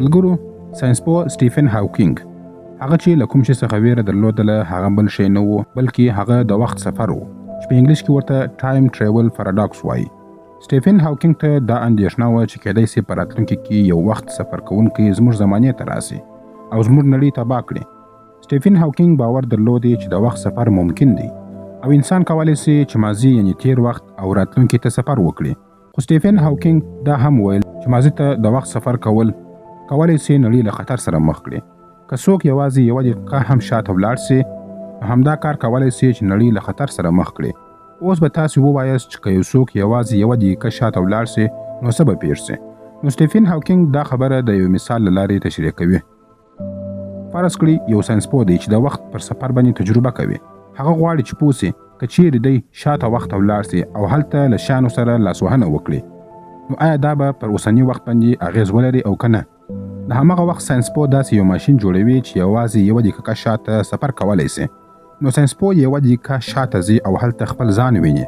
ملګرو، ساینسپوه سټیفن هاوکینګ هغه چې له کوم شي څخه ویره درلودله هغه بل شی نه و، بلکې هغه د وخت سفر و چې په انګلیش کې ورته ټایم ټریول پاراډوکس وایي. سټیفن هاوکینګ ته دا اندېښنه وه چې کیدای سي په راتلونکي کې یو وخت سفر کوونکی زموږ زمانې ته راسي او زموږ نړۍ تباه کړي. سټیفن هاوکینګ باور درلودی چې د وخت سفر ممکن دی او انسان کولی سي چې ماضي یعنی تیر وخت او راتلونکي ته سفر وکړي. خو سټیفن هاوکینګ دا هم ویل چې ماضي ته د وخت سفر کولی سي نړۍ له خطر سره مخ کړي. که څوک یوازې یوه دقیقه هم شاته ولاړ سي همدا کار کولی سي چې نړۍ له خطر سره مخ کړي. اوس به تاسو ووایاست چې که یو څوک یوازې یوه دقیقه شاته ولاړ سي نو څه به پیښ سي؟ نو سټیفن هاوکینګ دا خبره د یو مثال له لارې تشریح کوي. فرض کړئ یو ساینسپوه دی چې د وخت پر سفر باندې تجربه کوي. هغه غواړي چې پوه سي که چیرې دی شاته وخت ولاړ سي او هلته له شیانو سره لاسوهنه وکړي نو آیا دا به پر اوسني وخت باندې اغیز ولري او که نه؟ د هماغه وخت ساینسپوه داسې یو ماشین جوړوي چې یوازې یوه دقیقه شاته سفر کولی سي. نو ساینسپوه یوه دقیقه شاته ځي او هلته خپل ځان ویني.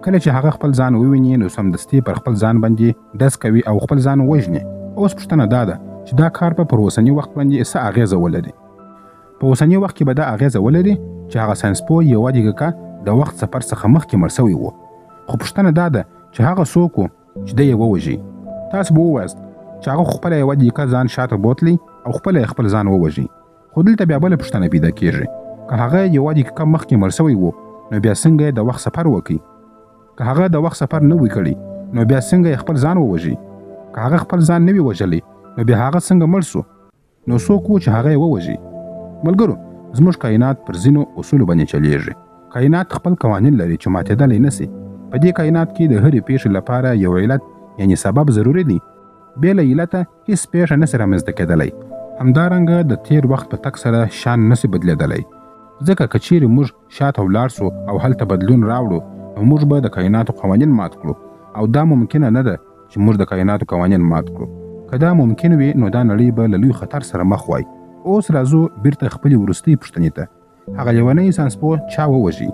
کله چې هغه خپل ځان وویني نو سمدستي پر خپل ځان باندې ډز کوي او خپل ځان وژني. اوس پوښتنه دا ده چې دا کار به پر اوسني وخت باندې څه اغیزه ولري؟ په اوسني وخت کې به دا اغیزه ولري چې هغه ساینسپوه یوه دقیقه د وخت سفر څخه مخکې مړ سوی و. خو پوښتنه دا ده چې هغه څوک و چې دی یې ووژي. تاسو به ووایاست چې هغه خپله یوه دقیقه ځان شاته بوتلی او خپله یې خپل ځان ووژي. خو دلته بیا بله پوښتنه پیدا کېږي، که هغه یوه دقیقه مخکې مړ سوی و نو بیا څنګه یې د وخت سفر وکړي؟ که هغه د وخت سفر نه وي کړی نو بیا څنګه یې خپل ځان ووژي؟ که هغه خپل ځان نه وي وژلی نو بیا هغه څنګه مړ سو؟ نو څوک و چې هغه یې ووژي؟ ملګرو، زموږ کائنات پر ځینو اصولو باندې چلیږي. کائنات خپل قوانین لري چې ماتېدلی نه سي. په دې کائنات کې د هرې پیښې لپاره یو علت یعنی سبب ضروري دی. بې له علته هیڅ پیښه نه سي رامنځته کېدلی. همدارنګه د تیر وخت په تګ سره شان نه سي بدلېدلی. ځکه که چیرې موږ شاته ولاړ سو او هلته بدلون راوړو نو موږ به د کائناتو قوانین مات کړو او دا ممکنه نه ده چې موږ د کائناتو قوانین مات کړو. که دا ممکن وي نو دا نړۍ به له لوی خطر سره مخ وای. اوس راځو بیرته خپلې وروستۍ پوښتنې ته. هغه لیونی ساینسپوه چا ووژي؟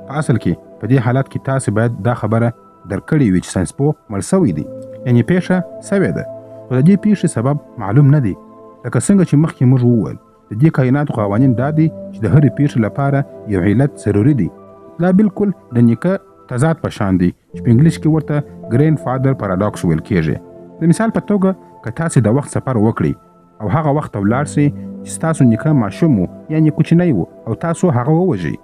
په اصل کې په دې حالت کې تاسو باید دا خبره درکړې وي چې ساینسپوه مړ سوی دی، یعنی پیښه سوې ده، خو د دې پیښې سبب معلوم نه دی. لکه څنګه چې مخکې موږ وویل د دې کائناتو قوانین دا دي چې د هرې پیښې لپاره یو علت ضروري دی. دا بالکل د نیکه تضاد په شان دی چې په انګلیش کې ورته ګرینډ فادر پاراډوکس ویل کېږي. د مثال په توګه که تاسې د وخت سفر وکړئ او هغه وخت ولاړ سئ چې ستاسو نیکه ماشوم و یعنې کوچنی و او تاسو هغه ووژئ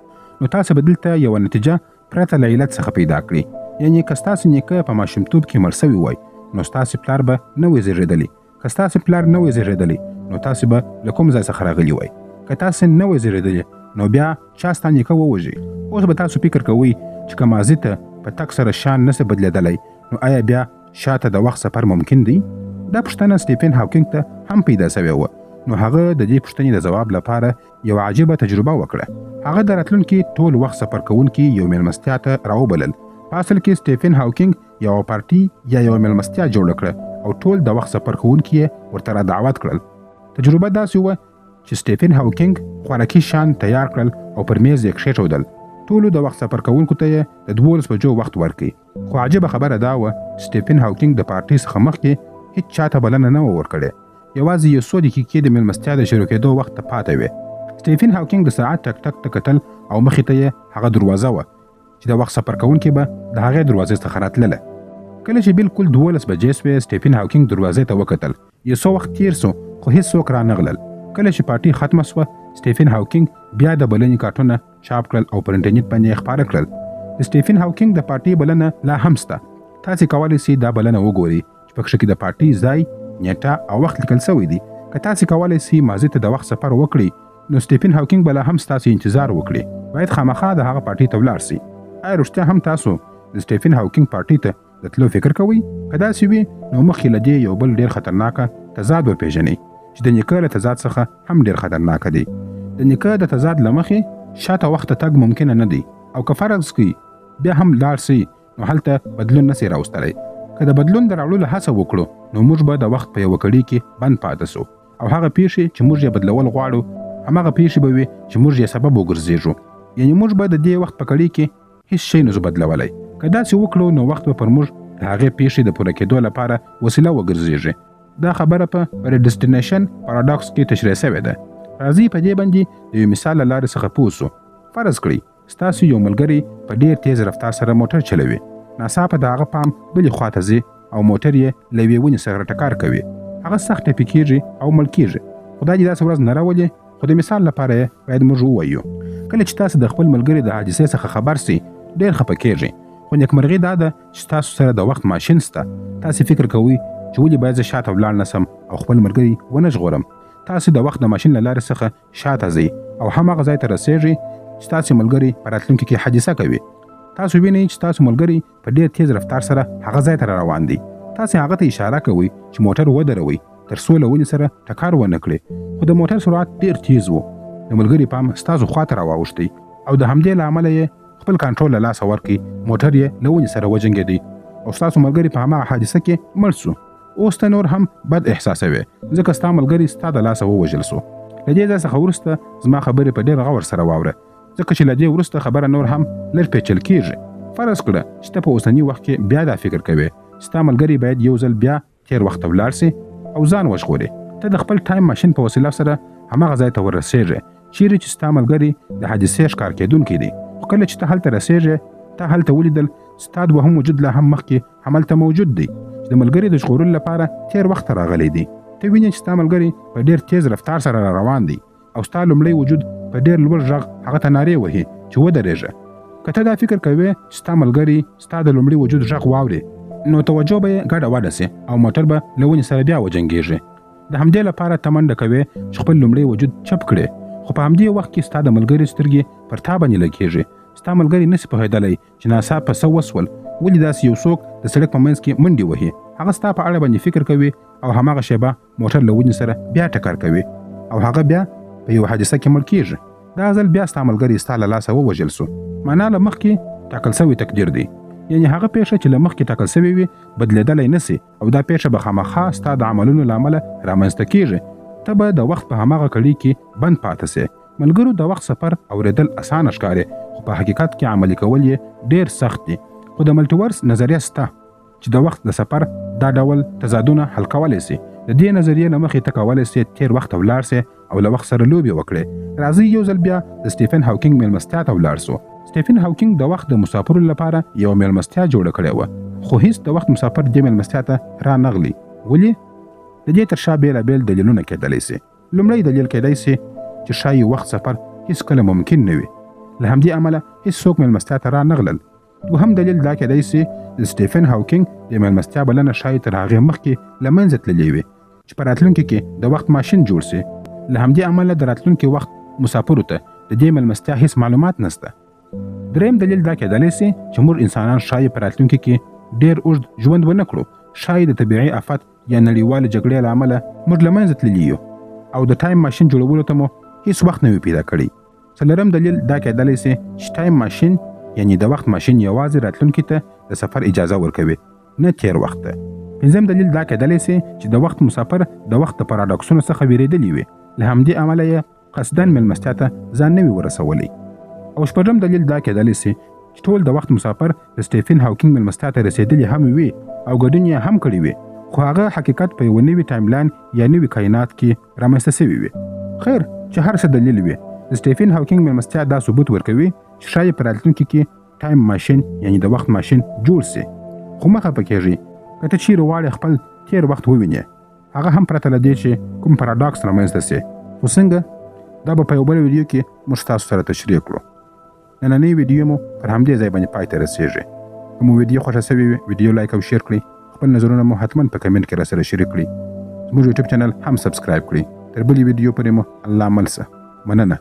نو تاسو به دلته یوه نتیجه پرته له علت څخه پیدا کړئ. یعنې که ستاسو نیکه په ماشومتوب کې مړ سوی وای نو ستاسو پلار به نه وای زېږېدلی. که ستاسو پلار نه وای زېږېدلی نو تاسو به له کوم ځای څخه راغلي وای. که تاسو نه وای زېږېدلی نو بیا چا ستا نیکه ووژي. اوس به تاسو فکر کوئ چې که ماضي ته په تګ سره شان نه سي بدلېدلی نو آیا بیا شاته د وخت سفر ممکن دی؟ دا پوښتنه سټیفن هاوکینګ ته هم پیدا سوې وه. نو هغه د دې پوښتنې د ځواب لپاره یو عجیبه تجربه وکړه. هغه د راتلونکي ټول وخت سفر کوونکي یو میلمستیا ته راوبلل. په اصل کې سټیفن هاوکینګ یوه پارټي یا یوه میلمستیا جوړه کړه او ټول د وخت سفر کوونکي یې ورته را دعوت کړل. تجربه داسې وه چې سټیفن هاوکینګ خوراکي شیان تیار کړل او پر میز یې کښېښودل. ټولو د وخت سفر کوونکو ته یې د 12 بجو وخت ورکړي. خو عجیبه خبره دا وه چې سټیفن هاوکینګ د پارټي څخه مخکې هیڅ چاته بلنه نه وه ورکړې. یوازې یو څو دقیقې د میلمستیا د شروع کېدو وخت ته پاته وې. سټیفن هاوکینګ د ساعت ټک ټک ته کتل او مخې ته یې هغه دروازه وه چې د وخت سفر کوونکي به د هغې دروازې څخه راتلله. کله چې بالکل 12 بجې سوې سټیفن هاوکینګ دروازې ته وکتل. یو څو وخت تیر سو خو هیڅوک رانغلل. کله چې پارټي ختمه سوه سټیفن هاوکینګ بیا د بلنې کارټونه چاپ کړل او پر انټرنیټ باندې خپاره کړل. د سټیفن هاوکینګ د پارټي بلنه لا هم شته. تاسې کولی سئ دا بلنه وګورئ چې په کښې کې د پارټي ځای، نیټه او وخت لیکل سوی دی. که تاسې کولی سئ ماضي ته د وخت سفر وکړئ نو سټیفن هاوکینګ به لا هم ستاسې انتظار وکړي. باید خامخا د هغه پارټي ته ولاړ سئ. آیا رښتیا هم تاسو د سټیفن هاوکینګ پارټي ته د تلو فکر کوئ؟ که داسې وي نو مخکې له دې یو بل ډېر خطرناکه تضاد وپېژنئ چې د نیکه له تضاد څخه هم ډېر خطرناکه دی. د نیکه د تضاد له مخې شاته وخت ته تګ ممکنه نه دی او که فرض کړئ بیا هم لاړ سئ نو هلته بدلون نه سي راوستلی. که د بدلون د راوړلو هڅه وکړو نو موږ به د وخت په یوه کړۍ کې بند پاته سو او هغه پیښې چې موږ یې بدلول غواړو هماغه پیښې به وي چې موږ یې سبب وګرځېږو. یعنې موږ به د دې وخت په کړۍ کې هیڅ شی نسو بدلولی. که داسې وکړو نو وخت به پر موږ د هغې پیښې د پوره کېدو لپاره وسیله وګرځېږي. دا خبره په پریډیسټینیشن پاراډوکس کې تشریح شوې ده. راځي په دې باندې د یو مثال له لارې څخه پوه شو. فرض کړئ ستاسو یو ملګری په ډیر تیز رفتار سره موټر چلوي. ناڅاپه د هغه پام بلې خواته ځي او موټر یې له یوې ونې سره ټکر کوي. هغه سخت ټپي کېږي او مړ کېږي. خدای دې داسې ورځ نه راولي، خو د مثال لپاره یې باید موږ ووایو. کله چې تاسو د خپل ملګري د حادثې څخه خبر سئ ډېر خفه کېږئ، خو نیکمرغي دا ده چې تاسو سره د وخت ماشین شته. تاسو فکر کوئ چې ولې باید زه شاته ولاړ نه سم او خپل ملګري ونه ژغورم. تاسو د وخت د ماشین له لارې څخه شاته ځئ او هماغه ځای ته رسېږئ چې تاسو ملګري په راتلونکي کې حادثه کوي. تاسو وینئ چې تاسو ملګري په ډېر تیز رفتار سره هغه ځای ته روان دي. تاسو هغه ته اشاره کوئ چې موټر ودروئ تر څو له ونې سره ټکر ونه کړي، خو د موټر سرعت ډېر تیز و. د ملګري پام ستاسو خواته راواوښتی او د همدې له امله یې خپل کنټرول له لاسه ورکړي. موټر یې له ونې سره وجنګېدی او ستاسو ملګري په هماغه حادثه کې مړ سو. اوس ته نور هم بد احساسوي ځکه ستا ملګري ستا د لاسه ووژل سو. له دې ځای څخه وروسته زما خبرې په ډېر غور سره واوره، ځکه چې له دې وروسته خبره نور هم لږ پیچل کېږي. فرض کړه چې ته په اوسني وخت کې بیا دا فکر کوې ستا ملګري باید یو ځل بیا تیر وخت ته ولاړ سي او ځان وژغوري. ته د خپل ټایم ماشین په وسیله سره هماغه ځای ته ورسېږې چیرې چې ستا ملګري د حادثې ښکار کېدونکی دی. خو کله چې ته هلته رسېږې ته هلته ولیدل ستا دوهم وجود لا هم مخکې هملته موجود دی چې د ملګري د ژغورلو لپاره تیر وخت ته راغلی دی. ته وینې چې ستا ملګري په ډېر تیز رفتار سره را روان دی او ستا لومړی وجود په ډېر لوړ غږ هغه ته نارې وهي چې ودرېږه. که ته دا فکر کوې چې ستا ملګري ستا د لومړي وجود غږ واوري نو توجه به یې ګډه وډه سي او موټر به له ونې سره بیا وجنګېږي. د همدې لپاره ته منډه کوې چې خپل لومړی وجود چپ کړې، خو په همدې وخت کې ستا د ملګري سترګې پر تا باندې لګېږي. ستا ملګري نسي پوهېدلی چې ناڅاپه څه وسول، ولې داسې یو څوک د سړک په منځ کې منډې وهي. هغه ستا په اړه باندې فکر کوي او هماغه شیبه موټر له ونې سره بیا ټکر کوي او هغه بیا په یو حادثه کې مړ کېږي. دا ځل بیا ستا ملګري ستا له لاسه ووژل سو. معنا له مخکې ټاکل سوی تقدیر دی، یعنې هغه پیښه چې له مخکې ټاکل سوې وي بدلېدلی نسي او دا پیښه به خامخا ستا د عملونو له امله رامنځته کېږي. ته به د وخت په هماغه کړۍ کې بند پاتې سې. ملګرو د وخت سفر اورېدل اسانه ښکاري، خو په حقیقت کې عملي کول یې ډېر سخت دي. خو د ملټیورس نظریه سته چې د وخت د سفر دا ډول تضادونه حل کولی سي. د دې نظریې له مخې ته کولی سي تیر وخت ته ولاړ سي او له وخت سره لوبې وکړې. راځئ یو ځل بیا د سټیفن هاوکینګ مېلمستیا ته ولاړ سو. سټیفن هاوکینګ د وخت د مسافرو لپاره یو مېلمستیا جوړه کړې وه، خو هیڅ د وخت مسافر دې مېلمستیا ته را نغلی. ولې؟ د دې تر شا بېلابېل دلیلونه کېدلی سي. لومړی دلیل کېدی سي چې ښایي وخت سفر هیڅکله ممکن نه وي، له همدې امله هیڅوک مېلمستیا ته را نغلل. دوهم دلیل دا کېدی سي د سټیفن هاوکینګ د مېلمستیا بلنه ښایي تر هغې مخکې له منځه تللې وي چې په راتلونکي کې د وخت ماشین جوړ سي. له همدې امله د راتلونکي وخت مسافرو ته د دې مېلمستیا هیڅ معلومات نسته. دریم دلیل دا کېدلی سي چې موږ انسانان ښایي په راتلونکي کې ډېر اوږد ژوند ونه کړو. ښایي د طبیعي آفت یا نړیوالې جګړې له امله موږ له منځه تللي یو او د ټایم ماشین جوړولو ته مو هیڅ وخت نه وي پیدا کړی. څلورم دلیل دا کېدلی سي چې ټایم ماشین یعنی د وخت ماشین یوازې راتلونکي ته د سفر اجازه ورکوي، نه تیر وخت ته. پنځم دلیل دا کېدلی سي چې د وخت مسافر د وخت د پاراډوکسونو څخه ویرېدلی وي، له همدې امله یې قصداً مېلمستیا ته ځان نه وي ورسولی. او شپږم دلیل دا کېدلی سي چې ټول د وخت مسافر د سټیفن هاوکینګ مېلمستیا ته رسېدلي هم وي او ګډون یې هم کړی وي، خو هغه حقیقت په یوه نوي ټایملاین یا نوي کائنات کې رامنځته سوي وي. خیر چې هر څه دلیل وي، د سټیفن هاوکینګ مېلمستیا دا ثبوت ورکوي چې ښایي په راتلونکي کې ټایم ماشین یعنی د وخت ماشین جوړ سي. خو مه خفه کېږئ که ته چیرې غواړې خپل تیر وخت ووینې، هغه هم پرته له دې چې کوم پاراډاکس رامنځته سي. خو څنګه؟ دا به په یو بل ویډیو کې موږ ستاسو سره تشریح کړو. نننۍ ویډیو مو پر همدې ځای باندې پای ته رسېږي. که مو ویډیو خوښه سوې وي ویډیو لایک او شیر کړئ. خپل نظرونه مو حتما په کمنټ کې راسره شریک کړئ. زموږ یوټیوب چینل هم سبسکرایب کړئ. تر بلې ویډیو پورې مو الله مل شه. مننه.